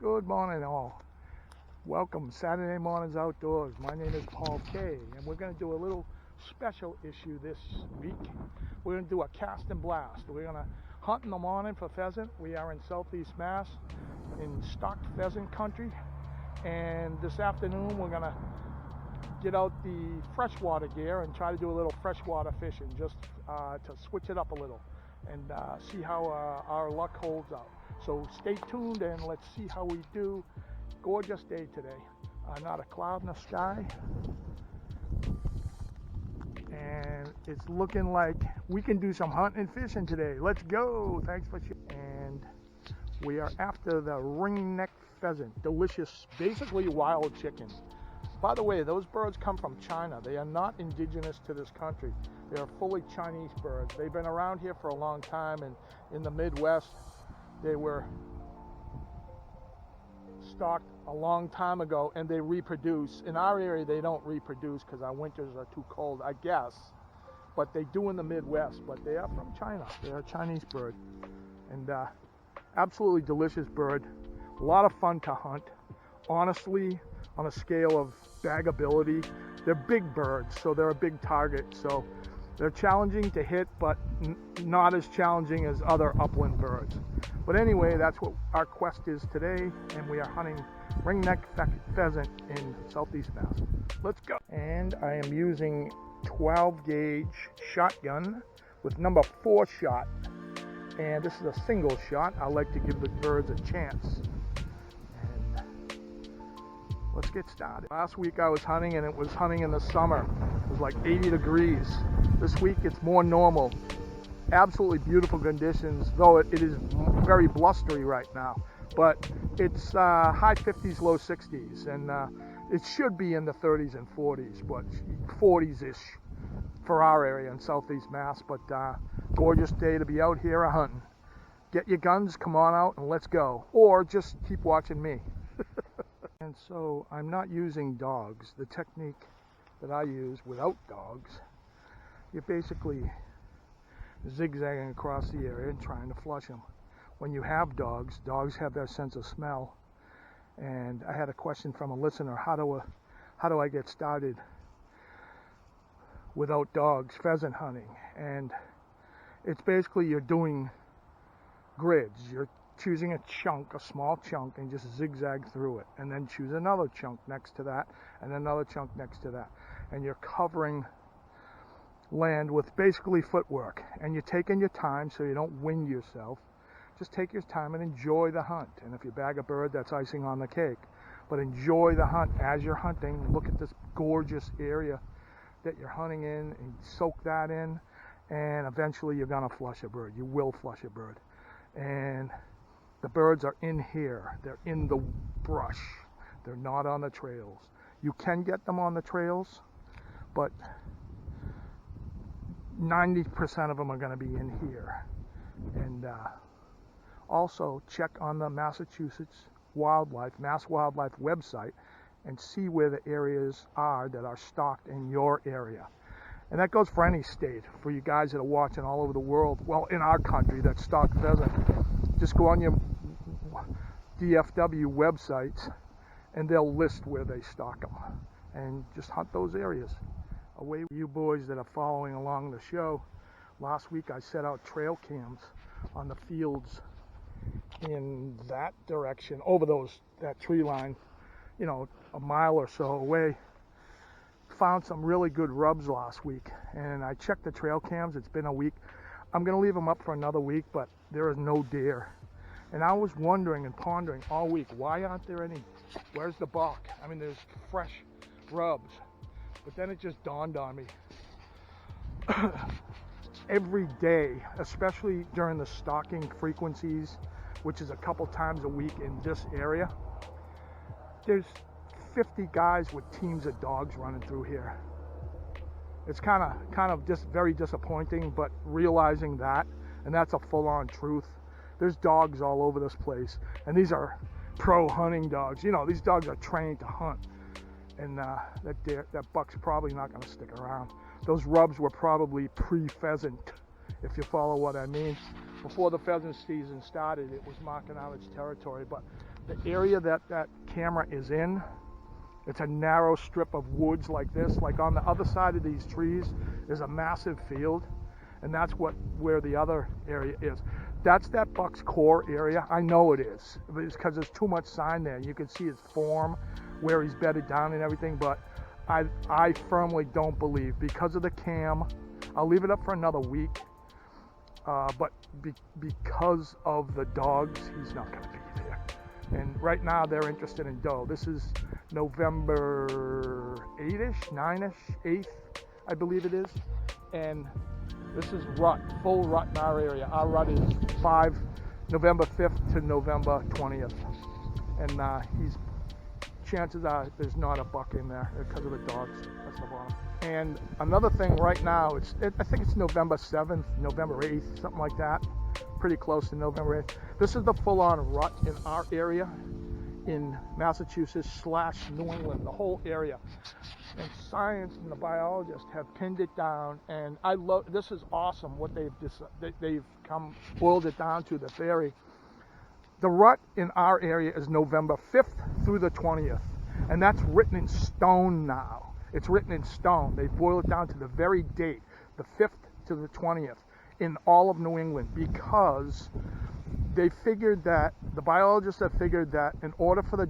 Good morning, all. Welcome, Saturday Mornings Outdoors. My name is Paul K, and we're going to do a little special issue this week. We're going to do a cast and blast. We're going to hunt in the morning for pheasant. We are in Southeast Mass, in stocked pheasant country, and this afternoon we're going to get out the freshwater gear and try to do a little freshwater fishing, just to switch it up a little and see how our luck holds out. So stay tuned and let's see how we do. Gorgeous day today. Not a cloud in the sky. And it's looking like we can do some hunting and fishing today. Let's go. Thanks for sharing. And we are after the ringneck pheasant. Delicious, basically wild chicken. By the way, those birds come from China. They are not indigenous to this country. They are fully Chinese birds. They've been around here for a long time, and in the Midwest, they were stocked a long time ago, and they reproduce. In our area, they don't reproduce because our winters are too cold, I guess. But they do in the Midwest. But they are from China. They are a Chinese bird, and absolutely delicious bird. A lot of fun to hunt. Honestly, on a scale of bagability, they're big birds, so they're a big target. So they're challenging to hit, but not as challenging as other upland birds. But anyway, that's what our quest is today, and we are hunting ringneck pheasant in Southeast Mass. Let's go. And I am using 12 gauge shotgun with number 4 shot, and this is a single shot. I like to give the birds a chance. Let's get started. Last week I was hunting, and it was hunting in the summer. It was like 80 degrees. This week it's more normal. Absolutely beautiful conditions, though it is very blustery right now. But it's high 50s, low 60s, and it should be in the 30s and 40s, but 40s-ish for our area in Southeast Mass. But gorgeous day to be out here hunting. Get your guns, come on out, and let's go. Or just keep watching me. And so I'm not using dogs. The technique that I use without dogs, you're basically zigzagging across the area and trying to flush them. When you have dogs, dogs have their sense of smell. And I had a question from a listener, how do I get started without dogs pheasant hunting? And it's basically you're doing grids. You're choosing a chunk, a small chunk, and just zigzag through it, and then choose another chunk next to that, and another chunk next to that, and you're covering land with basically footwork, and you're taking your time so you don't wind yourself. Just take your time and enjoy the hunt. And if you bag a bird, that's icing on the cake, but enjoy the hunt as you're hunting. Look at this gorgeous area that you're hunting in and soak that in, and eventually you're gonna flush a bird. You will flush a bird. And the birds are in here. They're in the brush. They're not on the trails. You can get them on the trails, but 90% of them are going to be in here. And also check on the Massachusetts Mass Wildlife website and see where the areas are that are stocked in your area. And that goes for any state. For you guys that are watching all over the world, well, in our country that's stocked pheasant, just go on your DFW websites and they'll list where they stock them, and just hunt those areas. Away, you boys that are following along the show, last week I set out trail cams on the fields in that direction, over that tree line, you know, a mile or so away. Found some really good rubs last week, and I checked the trail cams. It's been a week. I'm going to leave them up for another week, but there is no deer. And I was wondering and pondering all week, why aren't there any? Where's the buck? I mean, there's fresh rubs. But then it just dawned on me. Every day, especially during the stalking frequencies, which is a couple times a week in this area, there's 50 guys with teams of dogs running through here. It's kind of just very disappointing, but realizing that, and that's a full-on truth. There's dogs all over this place, and these are pro hunting dogs. You know, these dogs are trained to hunt, and that buck's probably not going to stick around. Those rubs were probably pre-pheasant, if you follow what I mean. Before the pheasant season started, it was marking out its territory, but The area that that camera is in, it's a narrow strip of woods like this. Like on the other side of these trees is a massive field, and that's where the other area is. That's that buck's core area. I know it is. It's because there's too much sign there. You can see his form, where he's bedded down and everything, but I firmly don't believe, because of the cam, I'll leave it up for another week, but because of the dogs, he's not going to be there. And right now they're interested in doe. This is November 8-ish, 9-ish, 8th, I believe it is. And this is rut, full rut in our area. Our rut is November 5th to November 20th. And chances are there's not a buck in there because of the dogs. That's the bottom. And another thing right now, I think it's November 7th, November 8th, something like that. Pretty close to November 8th. This is the full-on rut in our area in Massachusetts / New England, the whole area. And science and the biologists have pinned it down, and I love, this is awesome what they've boiled it down to, the theory. The rut in our area is November 5th through the 20th, and that's written in stone now. It's written in stone. They boiled it down to the very date, the 5th to the 20th, in all of New England, because they figured that, the biologists have figured that in order for the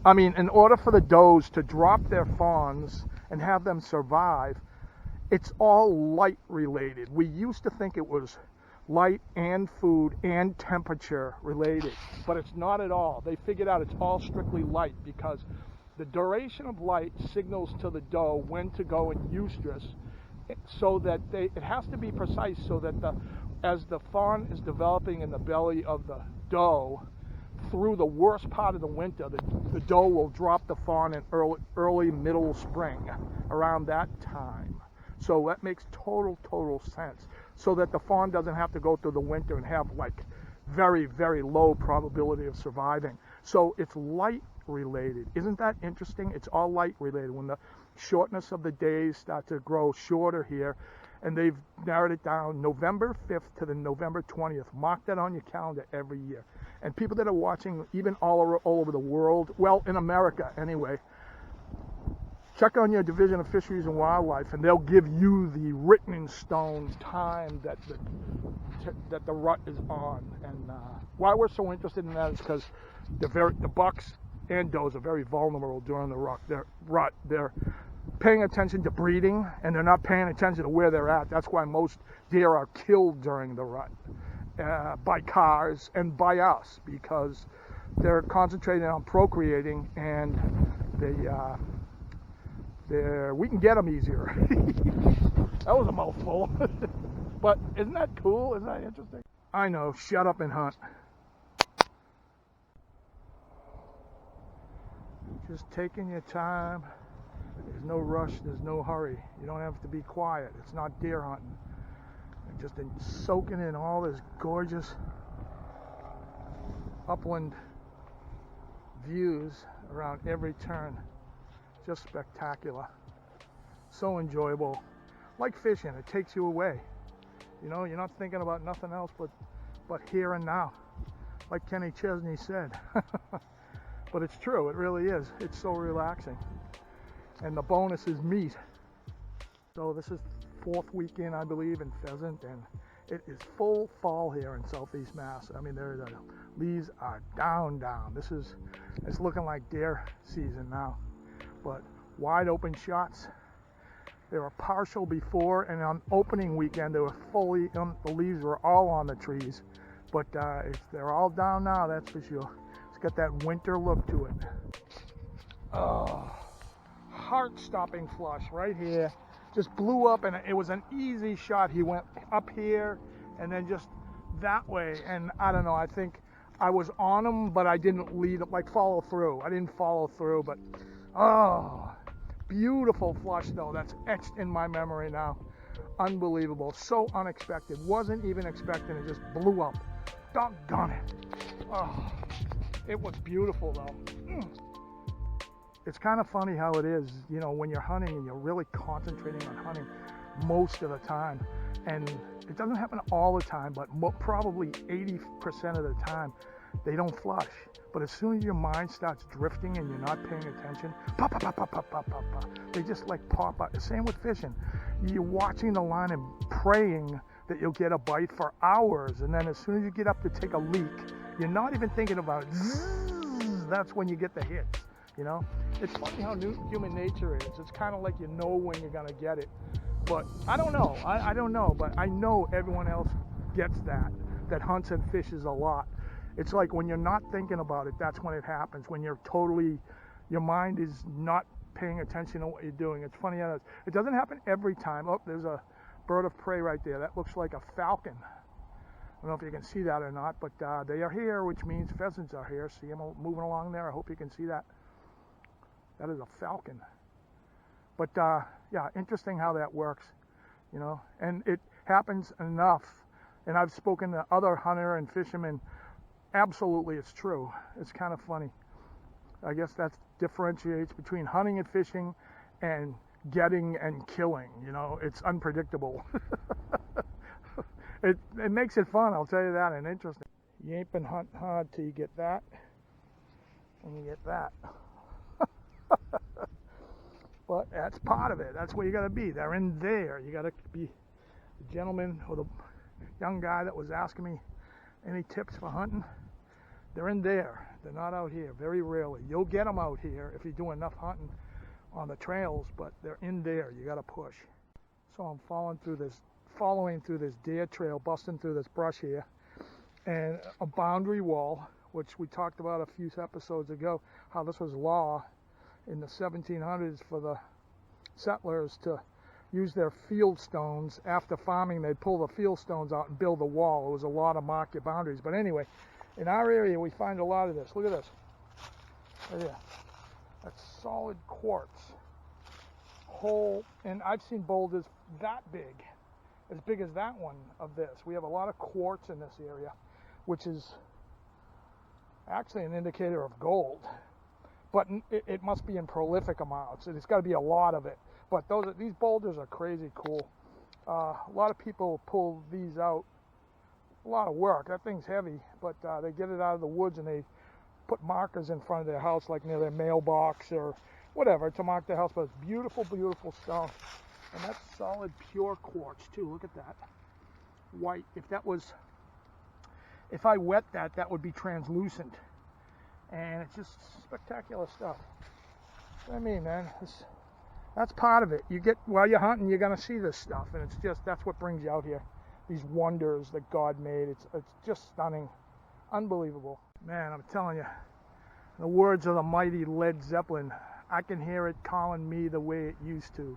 in order for the does to drop their fawns and have them survive, it's all light related. We used to think it was light and food and temperature related, but it's not at all. They figured out it's all strictly light, because the duration of light signals to the doe when to go in estrus, so that it has to be precise, so that as the fawn is developing in the belly of the doe, through the worst part of the winter, the doe will drop the fawn in early middle spring, around that time. So that makes total sense, so that the fawn doesn't have to go through the winter and have like very, very low probability of surviving. So it's light related. Isn't that interesting? It's all light related. When the shortness of the days start to grow shorter here, and they've narrowed it down November 5th to the November 20th. Mark that on your calendar every year. And people that are watching, even all over the world, well, in America anyway, check on your Division of Fisheries and Wildlife, and they'll give you the written in stone time that the rut is on. And why we're so interested in that is because the bucks and does are very vulnerable during the rut. They're paying attention to breeding, and they're not paying attention to where they're at. That's why most deer are killed during the rut by cars and by us, because they're concentrating on procreating, and we can get them easier. That was a mouthful. But isn't that cool? Isn't that interesting? I know. Shut up and hunt. Just taking your time. There's no rush, there's no hurry. You don't have to be quiet. It's not deer hunting. You're just soaking in all this gorgeous upland views around every turn. Just spectacular. So enjoyable. Like fishing, it takes you away. You know, you're not thinking about nothing else but here and now. Like Kenny Chesney said. But it's true, it really is. It's so relaxing. And the bonus is meat. So this is 4th weekend, I believe, in pheasant, and it is full fall here in Southeast Mass. I mean, the leaves are down. It's looking like deer season now. But wide open shots. They were partial before, and on opening weekend they were fully, the leaves were all on the trees. But they're all down now, that's for sure. It's got that winter look to it. Oh. Heart-stopping flush right here, just blew up, and it was an easy shot. He went up here and then just that way, and I don't know, I think I was on him, but I didn't follow through. I didn't follow through, but beautiful flush though. That's etched in my memory now. Unbelievable. So unexpected. Wasn't even expecting it. Just blew up. Doggone it. Oh, it was beautiful though. It's kind of funny how it is, you know, when you're hunting and you're really concentrating on hunting most of the time. And it doesn't happen all the time, but probably 80% of the time, they don't flush. But as soon as your mind starts drifting and you're not paying attention, pop, pop, pop, pop, pop, pop, pop, pop. They just like pop out. Same with fishing. You're watching the line and praying that you'll get a bite for hours. And then as soon as you get up to take a leak, you're not even thinking about it. Zzz, that's when you get the hits, you know? It's funny how human nature is. It's kind of like you know when you're going to get it. But I don't know. I don't know. But I know everyone else gets that hunts and fishes a lot. It's like when you're not thinking about it, that's when it happens. When you're totally, your mind is not paying attention to what you're doing. It's funny how it doesn't happen every time. Oh, there's a bird of prey right there. That looks like a falcon. I don't know if you can see that or not, but they are here, which means pheasants are here. See them moving along there? I hope you can see that. That is a falcon. But yeah, interesting how that works, you know. And it happens enough. And I've spoken to other hunter and fishermen. Absolutely, it's true. It's kind of funny. I guess that differentiates between hunting and fishing and getting and killing. You know, it's unpredictable. it makes it fun, I'll tell you that, and interesting. You ain't been hunting hard till you get that, and you get that. But that's part of it. That's where you got to be. They're in there. You got to be the gentleman or the young guy that was asking me any tips for hunting. They're in there. They're not out here. Very rarely. You'll get them out here if you do enough hunting on the trails, but they're in there. You got to push. So I'm following through this deer trail, busting through this brush here, and a boundary wall, which we talked about a few episodes ago, how this was law in the 1700s for the settlers to use their field stones. After farming, they'd pull the field stones out and build a wall. It was a law to mark your boundaries. But anyway, in our area, we find a lot of this. Look at this. Right here. That's solid quartz. Whole, and I've seen boulders that big, as big as that one of this. We have a lot of quartz in this area, which is actually an indicator of gold. But it must be in prolific amounts. It's got to be a lot of it. But these boulders are crazy cool. A lot of people pull these out. A lot of work. That thing's heavy, but they get it out of the woods and they put markers in front of their house, like near their mailbox or whatever, to mark their house. But it's beautiful, beautiful stone. And that's solid, pure quartz too. Look at that. White. If I wet that, that would be translucent. And it's just spectacular stuff. What I mean, man, that's part of it. While you're hunting, you're gonna see this stuff, and that's what brings you out here. These wonders that God made. It's just stunning, unbelievable. Man, I'm telling you, the words of the mighty Led Zeppelin. I can hear it calling me the way it used to.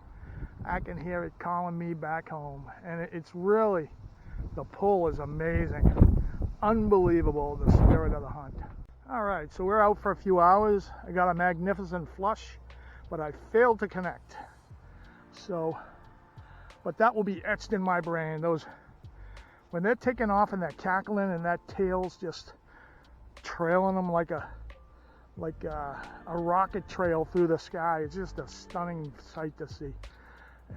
I can hear it calling me back home, and it's really, the pull is amazing, unbelievable. The spirit of the hunt. All right, so we're out for a few hours. I got a magnificent flush, but I failed to connect. So, but that will be etched in my brain. When they're taking off and they're cackling and that tail's just trailing them like a rocket trail through the sky. It's just a stunning sight to see,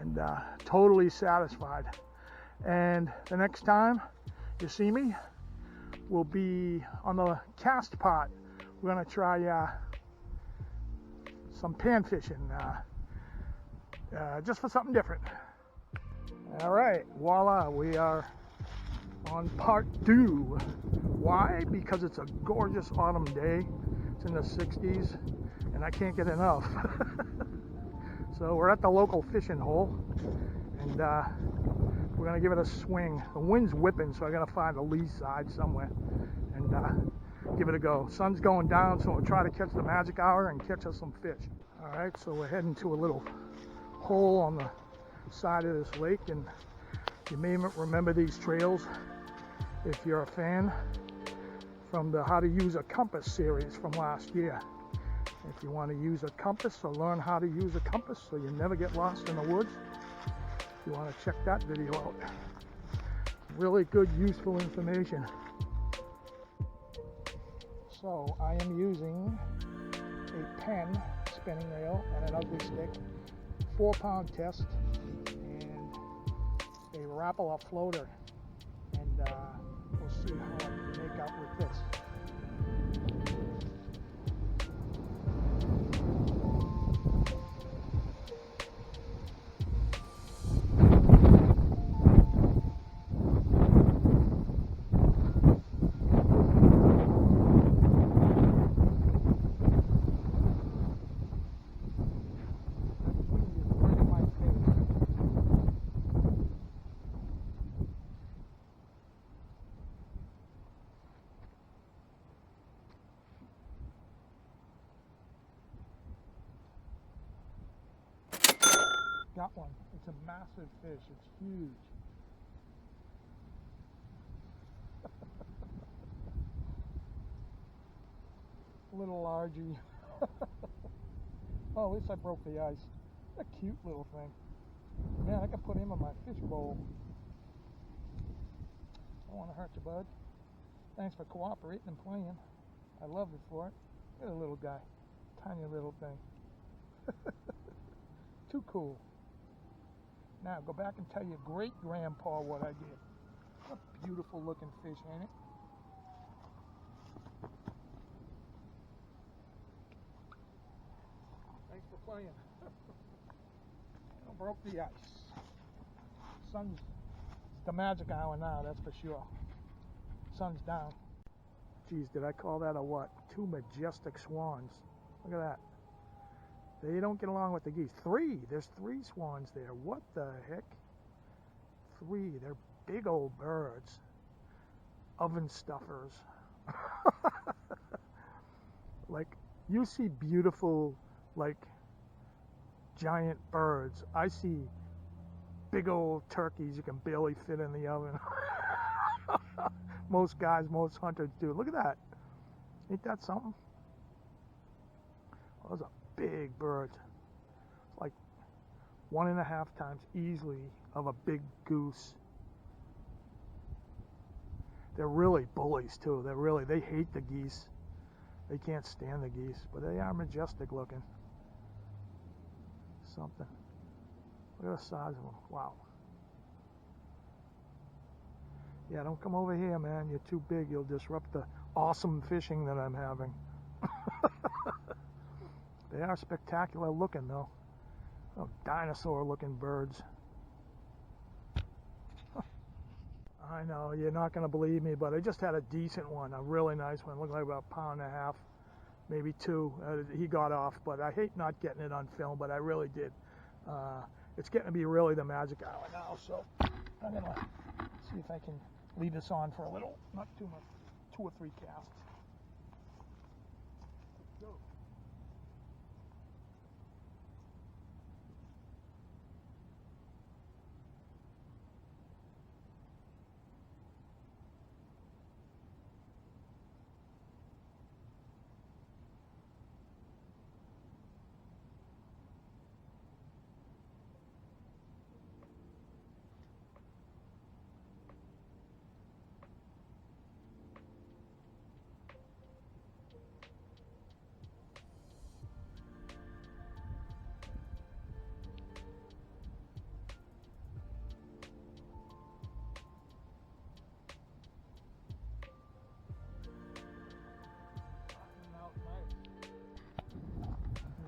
and totally satisfied. And the next time you see me, will be on the cast pot. We're gonna try some pan fishing, just for something different. All right, voila, we are on part 2. Why? Because it's a gorgeous autumn day. It's in the 60s, and I can't get enough. So we're at the local fishing hole, and we're gonna give it a swing. The wind's whipping, so I gotta find a lee side somewhere and give it a go. Sun's going down, so we'll try to catch the magic hour and catch us some fish. All right, so we're heading to a little hole on the side of this lake, and you may remember these trails if you're a fan from the How to Use a Compass series from last year. If you want to use a compass or learn how to use a compass so you never get lost in the woods, you want to check that video out. Really good, useful information. So I am using a pen spinning reel and an ugly stick, 4-pound test, and a Rapala floater, and we'll see how I can make out with this. got one. It's a massive fish. It's huge. A little largy. Oh, at least I broke the ice. A cute little thing. Man, I can put him in my fish bowl. I don't want to hurt you, bud. Thanks for cooperating and playing. I love you for it. You're a little guy. Tiny little thing. Too cool. Now go back and tell your great grandpa what I did. What a beautiful looking fish, ain't it? Thanks for playing. I broke the ice. Sun's the magic hour now, that's for sure. Sun's down. Geez, did I call that a what? Two majestic swans. Look at that. They don't get along with the geese. There's 3 swans there. What the heck? 3, they're big old birds. Oven stuffers. Like, you see beautiful, like, giant birds. I see big old turkeys you can barely fit in the oven. Most guys, most hunters do. Look at that. Ain't that something? Oh, those are big birds. It's like 1.5 times easily of a big goose. They're really bullies too. They hate the geese. They can't stand the geese, but they are majestic looking. Something. Look at the size of them. Wow. Yeah, don't come over here, man. You're too big. You'll disrupt the awesome fishing that I'm having. They are spectacular looking, though. Oh, dinosaur-looking birds. I know, you're not going to believe me, but I just had a decent one, a really nice one. Looked like about 1.5 pounds, maybe 2. He got off, but I hate not getting it on film, but I really did. It's getting to be really the magic hour now, so I'm going to see if I can leave this on for a little, not too much, 2 or 3 casts. Let's go.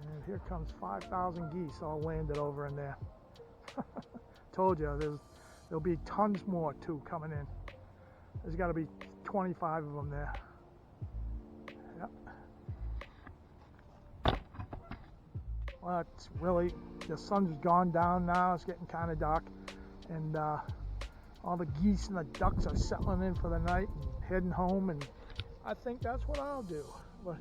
And here comes 5,000 geese all landed over in there. Told you, there'll be tons more too coming in. There's got to be 25 of them there. Yep. Well, it's really, the sun's gone down now. It's getting kind of dark, and all the geese and the ducks are settling in for the night and heading home, and I think that's what I'll do. But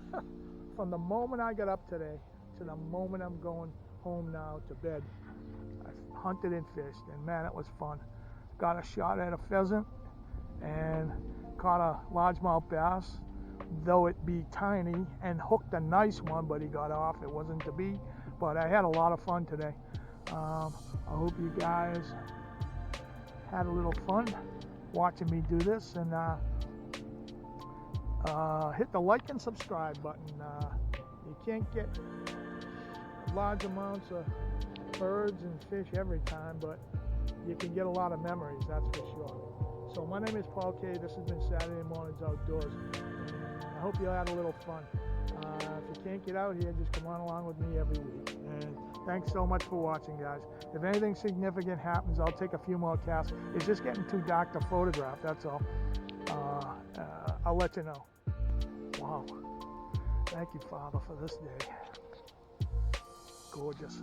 from the moment I got up today to the moment I'm going home now to bed, I hunted and fished, and man, it was fun. Got a shot at a pheasant and caught a largemouth bass, though it be tiny, and hooked a nice one, but he got off. It wasn't to be, but I had a lot of fun today. I hope you guys had a little fun watching me do this, and hit the like and subscribe button. You can't get large amounts of birds and fish every time, but you can get a lot of memories, that's for sure. So my name is Paul K. This has been Saturday Mornings Outdoors, and I hope you had a little fun. If you can't get out here, just come on along with me every week. And thanks so much for watching, guys. If anything significant happens, I'll take a few more casts. It's just getting too dark to photograph, that's all. I'll let you know. Wow. Thank you, Father, for this day. Gorgeous.